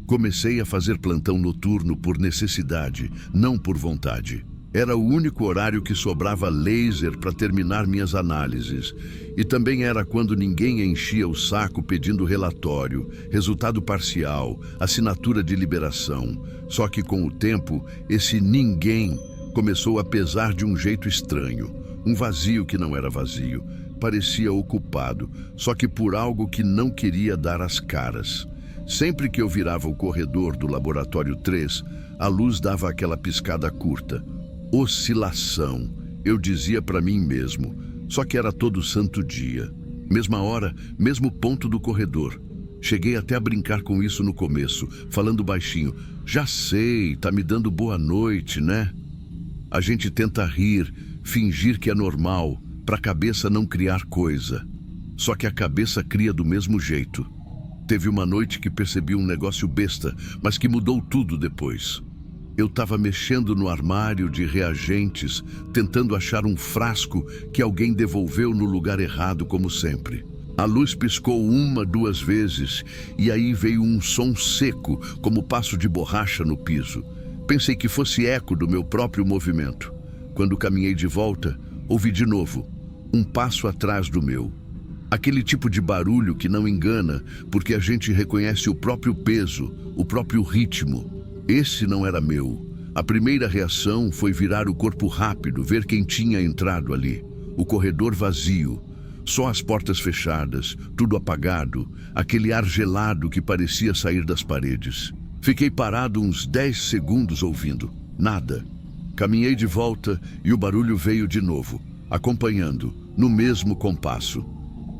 Comecei a fazer plantão noturno por necessidade, não por vontade. Era o único horário que sobrava laser para terminar minhas análises. E também era quando ninguém enchia o saco pedindo relatório, resultado parcial, assinatura de liberação. Só que com o tempo, esse ninguém começou a pesar de um jeito estranho. Um vazio que não era vazio. Parecia ocupado, só que por algo que não queria dar as caras. Sempre que eu virava o corredor do Laboratório 3, a luz dava aquela piscada curta. Oscilação, eu dizia para mim mesmo, só que era todo santo dia. Mesma hora, mesmo ponto do corredor. Cheguei até a brincar com isso no começo, falando baixinho. Já sei, tá me dando boa noite, né? A gente tenta rir, fingir que é normal, para a cabeça não criar coisa. Só que a cabeça cria do mesmo jeito. Teve uma noite que percebi um negócio besta, mas que mudou tudo depois. Eu estava mexendo no armário de reagentes, tentando achar um frasco que alguém devolveu no lugar errado, como sempre. A luz piscou 1, 2 vezes e aí veio um som seco, como passo de borracha no piso. Pensei que fosse eco do meu próprio movimento. Quando caminhei de volta, ouvi de novo, um passo atrás do meu. Aquele tipo de barulho que não engana, porque a gente reconhece o próprio peso, o próprio ritmo. Esse não era meu. A primeira reação foi virar o corpo rápido, ver quem tinha entrado ali. O corredor vazio. Só as portas fechadas, tudo apagado, aquele ar gelado que parecia sair das paredes. Fiquei parado uns 10 segundos ouvindo. Nada. Caminhei de volta e o barulho veio de novo, acompanhando, no mesmo compasso.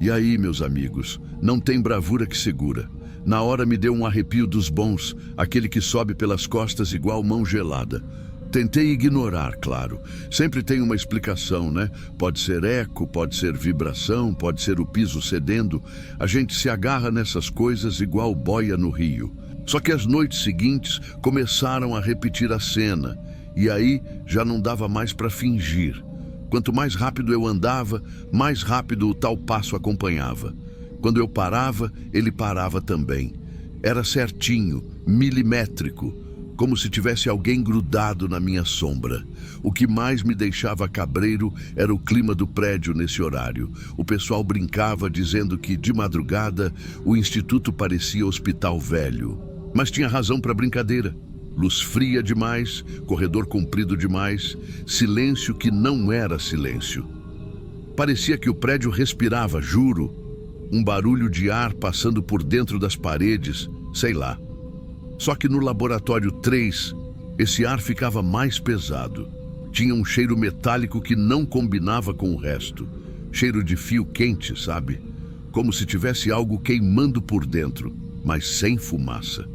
E aí, meus amigos, não tem bravura que segura. Na hora me deu um arrepio dos bons, aquele que sobe pelas costas igual mão gelada. Tentei ignorar, claro. Sempre tem uma explicação, né? Pode ser eco, pode ser vibração, pode ser o piso cedendo. A gente se agarra nessas coisas igual boia no rio. Só que as noites seguintes começaram a repetir a cena. E aí já não dava mais para fingir. Quanto mais rápido eu andava, mais rápido o tal passo acompanhava. Quando eu parava, ele parava também. Era certinho, milimétrico. Como se tivesse alguém grudado na minha sombra. O que mais me deixava cabreiro era o clima do prédio nesse horário. O pessoal brincava dizendo que, de madrugada, o instituto parecia hospital velho. Mas tinha razão para brincadeira. Luz fria demais, corredor comprido demais, silêncio que não era silêncio. Parecia que o prédio respirava, juro. Um barulho de ar passando por dentro das paredes, sei lá. Só que no laboratório 3, esse ar ficava mais pesado. Tinha um cheiro metálico que não combinava com o resto. Cheiro de fio quente, sabe? Como se tivesse algo queimando por dentro, mas sem fumaça.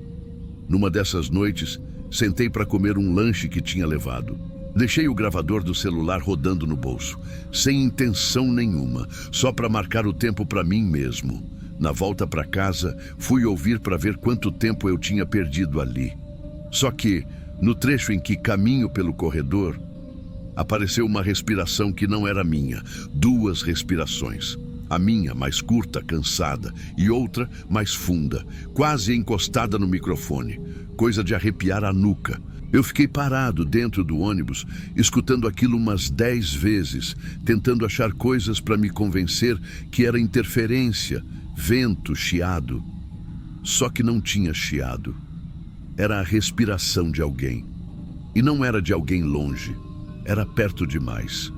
Numa dessas noites, sentei para comer um lanche que tinha levado. Deixei o gravador do celular rodando no bolso, sem intenção nenhuma, só para marcar o tempo para mim mesmo. Na volta para casa, fui ouvir para ver quanto tempo eu tinha perdido ali. Só que, no trecho em que caminho pelo corredor, apareceu uma respiração que não era minha. 2 respirações. A minha, mais curta, cansada, e outra, mais funda, quase encostada no microfone. Coisa de arrepiar a nuca. Eu fiquei parado dentro do ônibus, escutando aquilo umas 10 vezes, tentando achar coisas para me convencer que era interferência, vento, chiado. Só que não tinha chiado. Era a respiração de alguém. E não era de alguém longe. Era perto demais.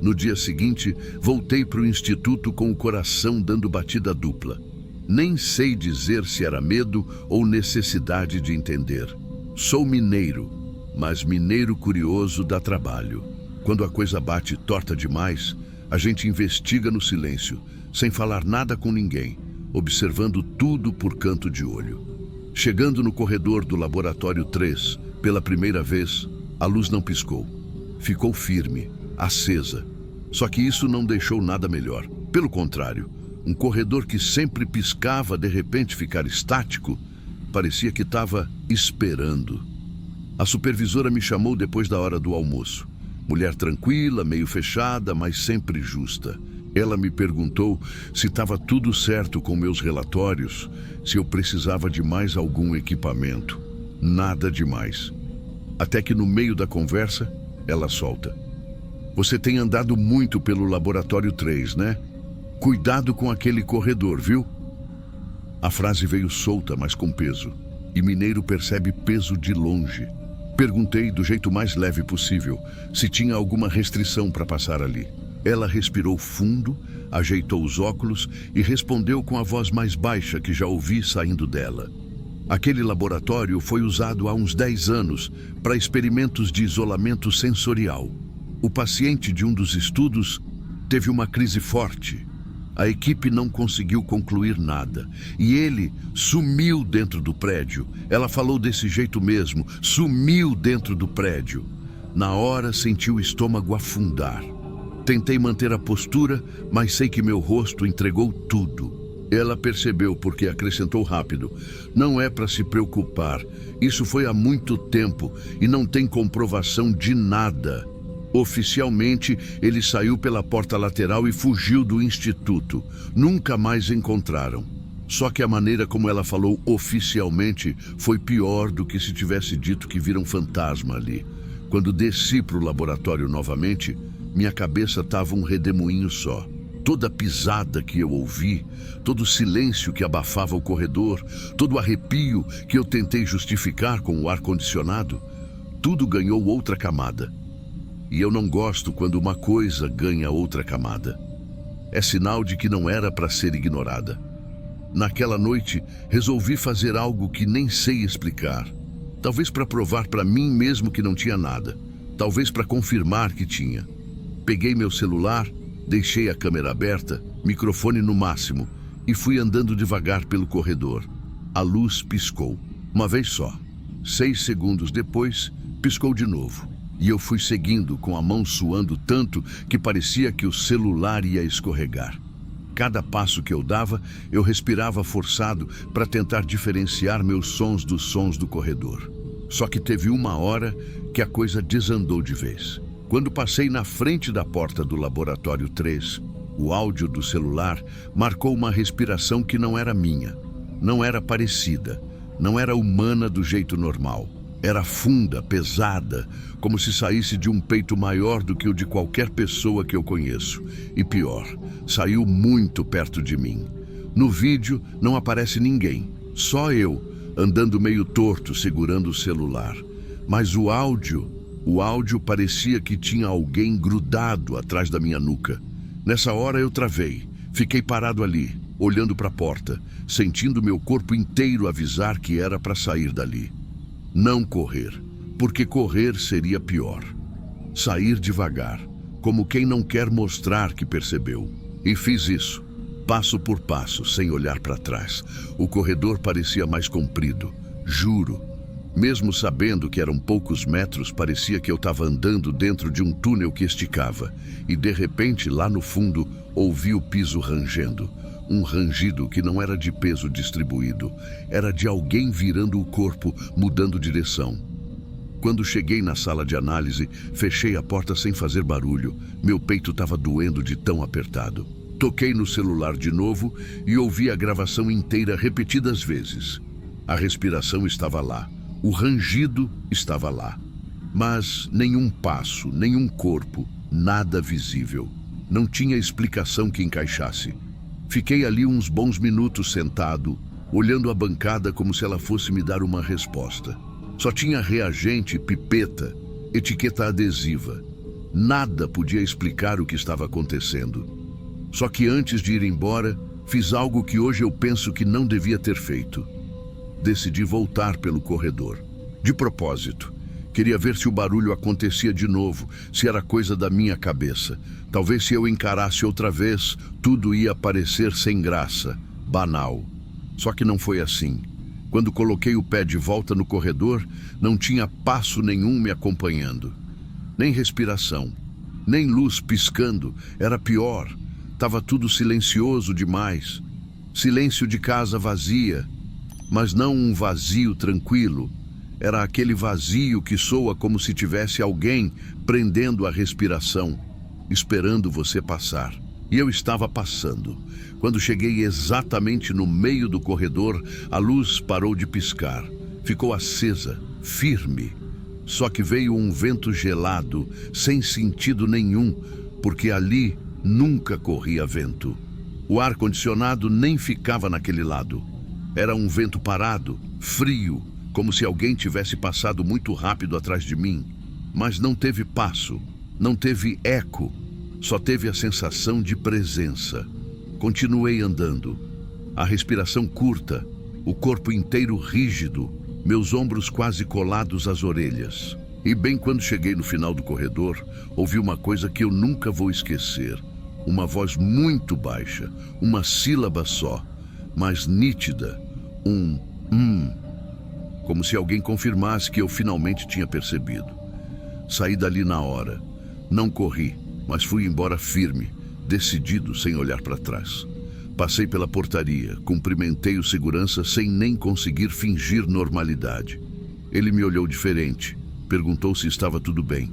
No dia seguinte, voltei para o instituto com o coração dando batida dupla. Nem sei dizer se era medo ou necessidade de entender. Sou mineiro, mas mineiro curioso dá trabalho. Quando a coisa bate torta demais, a gente investiga no silêncio, sem falar nada com ninguém, observando tudo por canto de olho. Chegando no corredor do laboratório 3, pela primeira vez, a luz não piscou. Ficou firme, acesa. Só que isso não deixou nada melhor. Pelo contrário, um corredor que sempre piscava de repente ficar estático, parecia que estava esperando. A supervisora me chamou depois da hora do almoço. Mulher tranquila, meio fechada, mas sempre justa. Ela me perguntou se estava tudo certo com meus relatórios, se eu precisava de mais algum equipamento. Nada demais. Até que no meio da conversa, ela solta: "Você tem andado muito pelo laboratório 3, né? Cuidado com aquele corredor, viu?" A frase veio solta, mas com peso. E mineiro percebe peso de longe. Perguntei do jeito mais leve possível se tinha alguma restrição para passar ali. Ela respirou fundo, ajeitou os óculos e respondeu com a voz mais baixa que já ouvi saindo dela. Aquele laboratório foi usado há uns 10 anos para experimentos de isolamento sensorial. O paciente de um dos estudos teve uma crise forte. A equipe não conseguiu concluir nada. E ele sumiu dentro do prédio. Ela falou desse jeito mesmo, sumiu dentro do prédio. Na hora senti o estômago afundar. Tentei manter a postura, mas sei que meu rosto entregou tudo. Ela percebeu porque acrescentou rápido: não é para se preocupar, isso foi há muito tempo e não tem comprovação de nada. Oficialmente, ele saiu pela porta lateral e fugiu do instituto. Nunca mais encontraram. Só que a maneira como ela falou oficialmente foi pior do que se tivesse dito que viram fantasma ali. Quando desci para o laboratório novamente, minha cabeça estava um redemoinho só. Toda a pisada que eu ouvi, todo o silêncio que abafava o corredor, todo o arrepio que eu tentei justificar com o ar-condicionado, tudo ganhou outra camada. E eu não gosto quando uma coisa ganha outra camada. É sinal de que não era para ser ignorada. Naquela noite, resolvi fazer algo que nem sei explicar. Talvez para provar para mim mesmo que não tinha nada. Talvez para confirmar que tinha. Peguei meu celular, deixei a câmera aberta, microfone no máximo, e fui andando devagar pelo corredor. A luz piscou, uma vez só. 6 segundos depois, piscou de novo. E eu fui seguindo, com a mão suando tanto que parecia que o celular ia escorregar. Cada passo que eu dava, eu respirava forçado para tentar diferenciar meus sons dos sons do corredor. Só que teve uma hora que a coisa desandou de vez. Quando passei na frente da porta do laboratório 3, o áudio do celular marcou uma respiração que não era minha, não era parecida, não era humana do jeito normal. Era funda, pesada, como se saísse de um peito maior do que o de qualquer pessoa que eu conheço. E pior, saiu muito perto de mim. No vídeo não aparece ninguém, só eu, andando meio torto, segurando o celular. Mas o áudio parecia que tinha alguém grudado atrás da minha nuca. Nessa hora eu travei, fiquei parado ali, olhando para a porta, sentindo meu corpo inteiro avisar que era para sair dali. Não correr, porque correr seria pior. Sair devagar, como quem não quer mostrar que percebeu. E fiz isso, passo por passo, sem olhar para trás. O corredor parecia mais comprido, juro. Mesmo sabendo que eram poucos metros, parecia que eu estava andando dentro de um túnel que esticava. E de repente, lá no fundo, ouvi o piso rangendo. Um rangido que não era de peso distribuído, era de alguém virando o corpo, mudando direção. Quando cheguei na sala de análise, fechei a porta sem fazer barulho. Meu peito estava doendo de tão apertado. Toquei no celular de novo e ouvi a gravação inteira repetidas vezes. A respiração estava lá, o rangido estava lá. Mas nenhum passo, nenhum corpo, nada visível. Não tinha explicação que encaixasse. Fiquei ali uns bons minutos sentado, olhando a bancada como se ela fosse me dar uma resposta. Só tinha reagente, pipeta, etiqueta adesiva. Nada podia explicar o que estava acontecendo. Só que antes de ir embora, fiz algo que hoje eu penso que não devia ter feito. Decidi voltar pelo corredor. De propósito. Queria ver se o barulho acontecia de novo, se era coisa da minha cabeça. Talvez se eu encarasse outra vez, tudo ia parecer sem graça, banal. Só que não foi assim. Quando coloquei o pé de volta no corredor, não tinha passo nenhum me acompanhando. Nem respiração, nem luz piscando, era pior. Estava tudo silencioso demais. Silêncio de casa vazia, mas não um vazio tranquilo. Era aquele vazio que soa como se tivesse alguém prendendo a respiração, esperando você passar. E eu estava passando. Quando cheguei exatamente no meio do corredor, a luz parou de piscar. Ficou acesa, firme. Só que veio um vento gelado, sem sentido nenhum, porque ali nunca corria vento. O ar-condicionado nem ficava naquele lado. Era um vento parado, frio, como se alguém tivesse passado muito rápido atrás de mim. Mas não teve passo, não teve eco, só teve a sensação de presença. Continuei andando. A respiração curta, o corpo inteiro rígido, meus ombros quase colados às orelhas. E bem quando cheguei no final do corredor, ouvi uma coisa que eu nunca vou esquecer. Uma voz muito baixa, uma sílaba só, mas nítida, como se alguém confirmasse que eu finalmente tinha percebido. Saí dali na hora. Não corri, mas fui embora firme, decidido, sem olhar para trás. Passei pela portaria, cumprimentei o segurança sem nem conseguir fingir normalidade. Ele me olhou diferente, perguntou se estava tudo bem.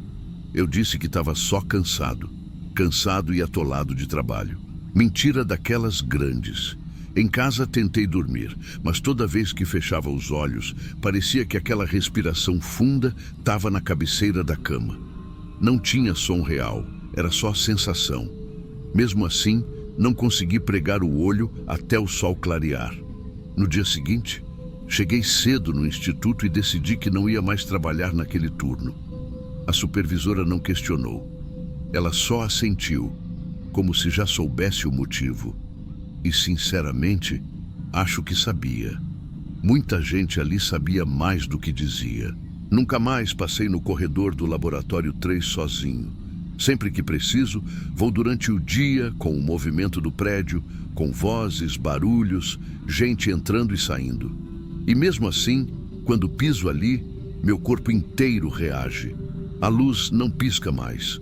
Eu disse que estava só cansado e atolado de trabalho. Mentira daquelas grandes. Em casa tentei dormir, mas toda vez que fechava os olhos, parecia que aquela respiração funda estava na cabeceira da cama. Não tinha som real, era só sensação. Mesmo assim, não consegui pregar o olho até o sol clarear. No dia seguinte, cheguei cedo no instituto e decidi que não ia mais trabalhar naquele turno. A supervisora não questionou. Ela só assentiu, como se já soubesse o motivo. E, sinceramente, acho que sabia. Muita gente ali sabia mais do que dizia. Nunca mais passei no corredor do Laboratório 3 sozinho. Sempre que preciso, vou durante o dia com o movimento do prédio, com vozes, barulhos, gente entrando e saindo. E mesmo assim, quando piso ali, meu corpo inteiro reage. A luz não pisca mais,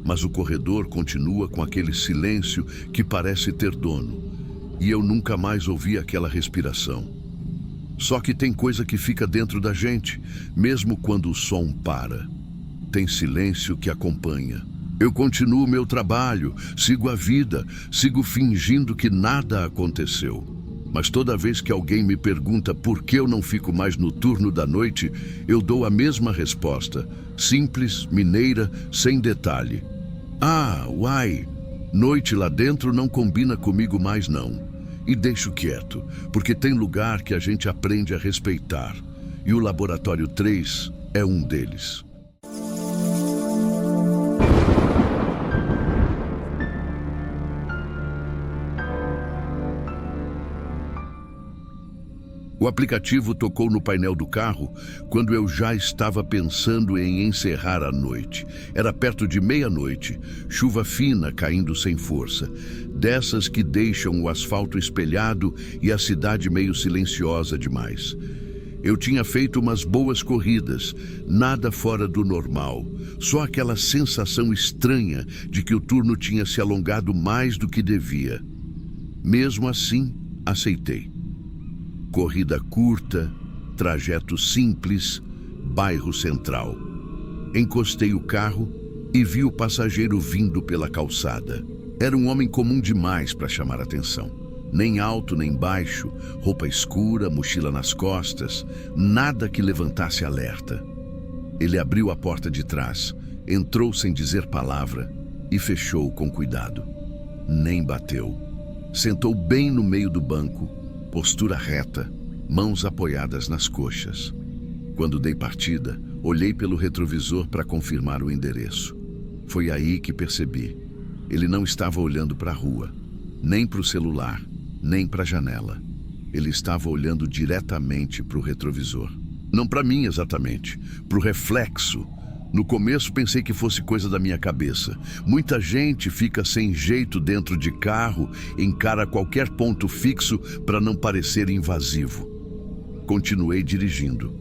mas o corredor continua com aquele silêncio que parece ter dono. E eu nunca mais ouvi aquela respiração. Só que tem coisa que fica dentro da gente, mesmo quando o som para. Tem silêncio que acompanha. Eu continuo meu trabalho, sigo a vida, sigo fingindo que nada aconteceu. Mas toda vez que alguém me pergunta por que eu não fico mais no turno da noite, eu dou a mesma resposta, simples, mineira, sem detalhe. Ah, uai, noite lá dentro não combina comigo mais não. E deixo quieto, porque tem lugar que a gente aprende a respeitar. E o Laboratório 3 é um deles. O aplicativo tocou no painel do carro quando eu já estava pensando em encerrar a noite. Era perto de meia-noite, chuva fina caindo sem força, dessas que deixam o asfalto espelhado e a cidade meio silenciosa demais. Eu tinha feito umas boas corridas, nada fora do normal, só aquela sensação estranha de que o turno tinha se alongado mais do que devia. Mesmo assim, aceitei. Corrida curta, trajeto simples, bairro central. Encostei o carro e vi o passageiro vindo pela calçada. Era um homem comum demais para chamar atenção. Nem alto nem baixo, roupa escura, mochila nas costas, nada que levantasse alerta. Ele abriu a porta de trás, entrou sem dizer palavra e fechou com cuidado. Nem bateu. Sentou bem no meio do banco, postura reta, mãos apoiadas nas coxas. Quando dei partida, olhei pelo retrovisor para confirmar o endereço. Foi aí que percebi. Ele não estava olhando para a rua, nem para o celular, nem para a janela. Ele estava olhando diretamente para o retrovisor. Não para mim exatamente, para o reflexo. No começo pensei que fosse coisa da minha cabeça. Muita gente fica sem jeito dentro de carro, encara qualquer ponto fixo para não parecer invasivo. Continuei dirigindo.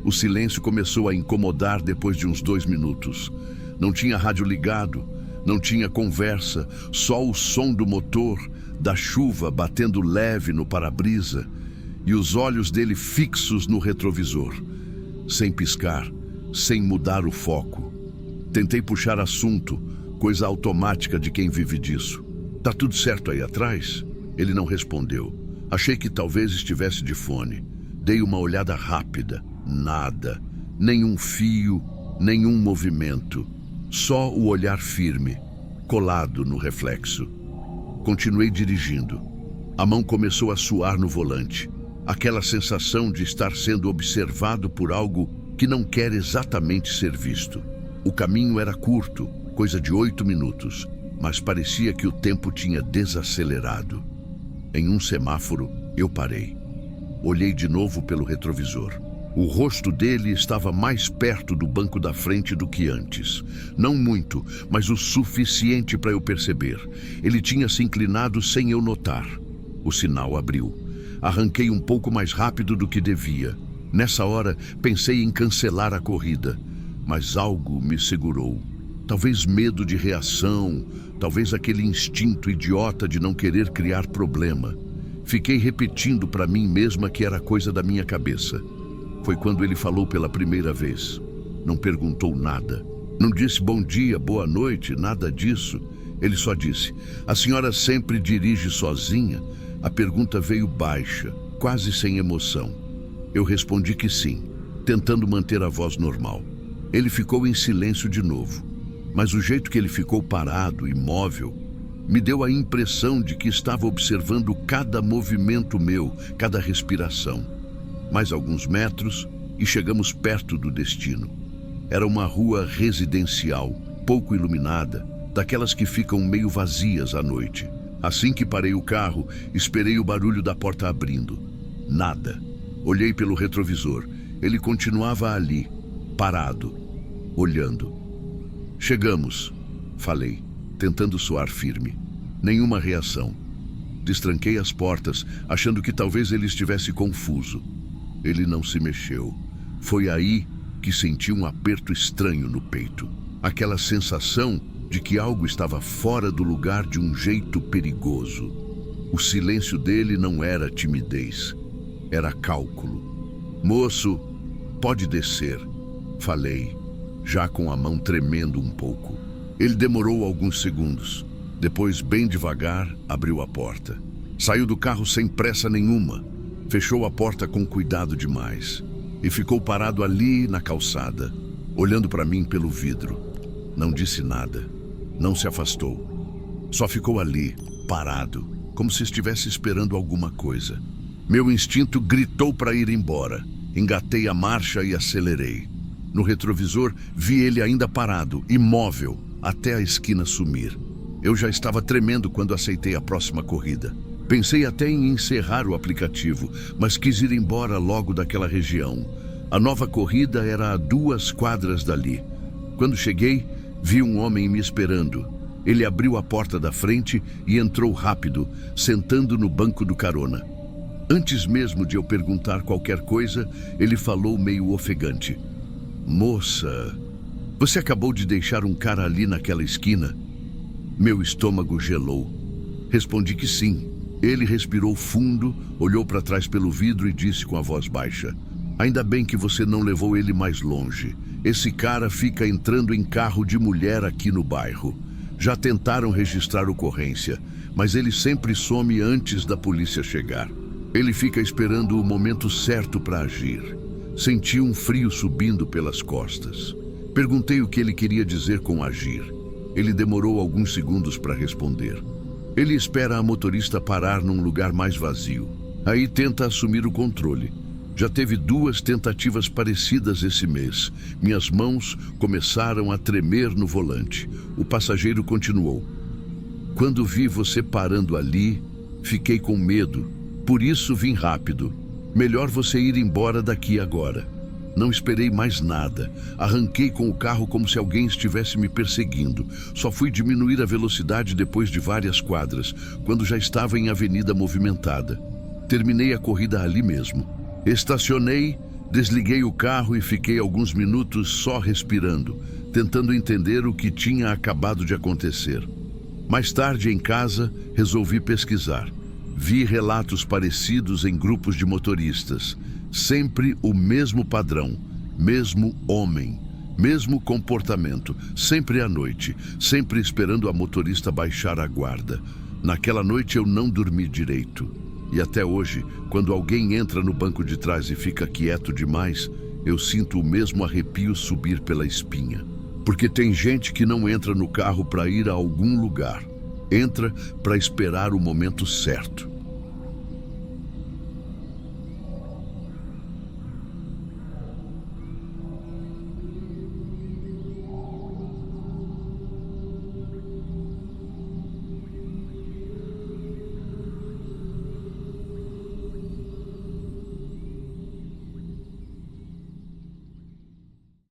O silêncio começou a incomodar depois de uns 2 minutos. Não tinha rádio ligado, não tinha conversa, só o som do motor, da chuva batendo leve no para-brisa e os olhos dele fixos no retrovisor, sem piscar, sem mudar o foco. Tentei puxar assunto, coisa automática de quem vive disso. Tá tudo certo aí atrás? Ele não respondeu. Achei que talvez estivesse de fone. Dei uma olhada rápida. Nada. Nenhum fio, nenhum movimento. Só o olhar firme, colado no reflexo. Continuei dirigindo. A mão começou a suar no volante. Aquela sensação de estar sendo observado por algo que não quer exatamente ser visto. O caminho era curto, coisa de 8 minutos, mas parecia que o tempo tinha desacelerado. Em um semáforo, eu parei. Olhei de novo pelo retrovisor. O rosto dele estava mais perto do banco da frente do que antes. Não muito, mas o suficiente para eu perceber. Ele tinha se inclinado sem eu notar. O sinal abriu. Arranquei um pouco mais rápido do que devia. Nessa hora, pensei em cancelar a corrida. mas algo me segurou. Talvez medo de reação, talvez aquele instinto idiota de não querer criar problema. Fiquei repetindo para mim mesma que era coisa da minha cabeça. Foi quando ele falou pela primeira vez. Não perguntou nada. Não disse bom dia, boa noite, nada disso. Ele só disse: "A senhora sempre dirige sozinha?" A pergunta veio baixa, quase sem emoção. Eu respondi que sim, tentando manter a voz normal. Ele ficou em silêncio de novo, mas o jeito que ele ficou parado, imóvel, me deu a impressão de que estava observando cada movimento meu, cada respiração. Mais alguns metros e chegamos perto do destino. Era uma rua residencial, pouco iluminada, daquelas que ficam meio vazias à noite. Assim que parei o carro, esperei o barulho da porta abrindo. Nada. Olhei pelo retrovisor. Ele continuava ali, parado, olhando. "Chegamos", falei, tentando soar firme. Nenhuma reação. Destranquei as portas, achando que talvez ele estivesse confuso. Ele não se mexeu. Foi aí que senti um aperto estranho no peito. Aquela sensação de que algo estava fora do lugar de um jeito perigoso. O silêncio dele não era timidez, era cálculo. "Moço, pode descer", falei, já com a mão tremendo um pouco. Ele demorou alguns segundos. Depois, bem devagar, abriu a porta. Saiu do carro sem pressa nenhuma. Fechou a porta com cuidado demais. E ficou parado ali na calçada, olhando para mim pelo vidro. Não disse nada. Não se afastou. Só ficou ali, parado, como se estivesse esperando alguma coisa. Meu instinto gritou para ir embora. Engatei a marcha e acelerei. No retrovisor, vi ele ainda parado, imóvel, até a esquina sumir. Eu já estava tremendo quando aceitei a próxima corrida. Pensei até em encerrar o aplicativo, mas quis ir embora logo daquela região. A nova corrida era a 2 quadras dali. Quando cheguei, vi um homem me esperando. Ele abriu a porta da frente e entrou rápido, sentando no banco do carona. Antes mesmo de eu perguntar qualquer coisa, ele falou meio ofegante: "Moça, você acabou de deixar um cara ali naquela esquina?" Meu estômago gelou. Respondi que sim. Ele respirou fundo, olhou para trás pelo vidro e disse com a voz baixa: "Ainda bem que você não levou ele mais longe. Esse cara fica entrando em carro de mulher aqui no bairro. Já tentaram registrar ocorrência, mas ele sempre some antes da polícia chegar. Ele fica esperando o momento certo para agir." Senti um frio subindo pelas costas. Perguntei o que ele queria dizer com agir. Ele demorou alguns segundos para responder. Ele espera a motorista parar num lugar mais vazio. Aí tenta assumir o controle. Já teve 2 tentativas parecidas esse mês. Minhas mãos começaram a tremer no volante. O passageiro continuou: "Quando vi você parando ali, fiquei com medo. Por isso vim rápido. Melhor você ir embora daqui agora." Não esperei mais nada. Arranquei com o carro como se alguém estivesse me perseguindo. Só fui diminuir a velocidade depois de várias quadras, quando já estava em avenida movimentada. Terminei a corrida ali mesmo. Estacionei, desliguei o carro e fiquei alguns minutos só respirando, tentando entender o que tinha acabado de acontecer. Mais tarde, em casa, resolvi pesquisar. Vi relatos parecidos em grupos de motoristas. Sempre o mesmo padrão, mesmo homem, mesmo comportamento, sempre à noite, sempre esperando a motorista baixar a guarda. Naquela noite eu não dormi direito. E até hoje, quando alguém entra no banco de trás e fica quieto demais, eu sinto o mesmo arrepio subir pela espinha. Porque tem gente que não entra no carro para ir a algum lugar. Entra para esperar o momento certo.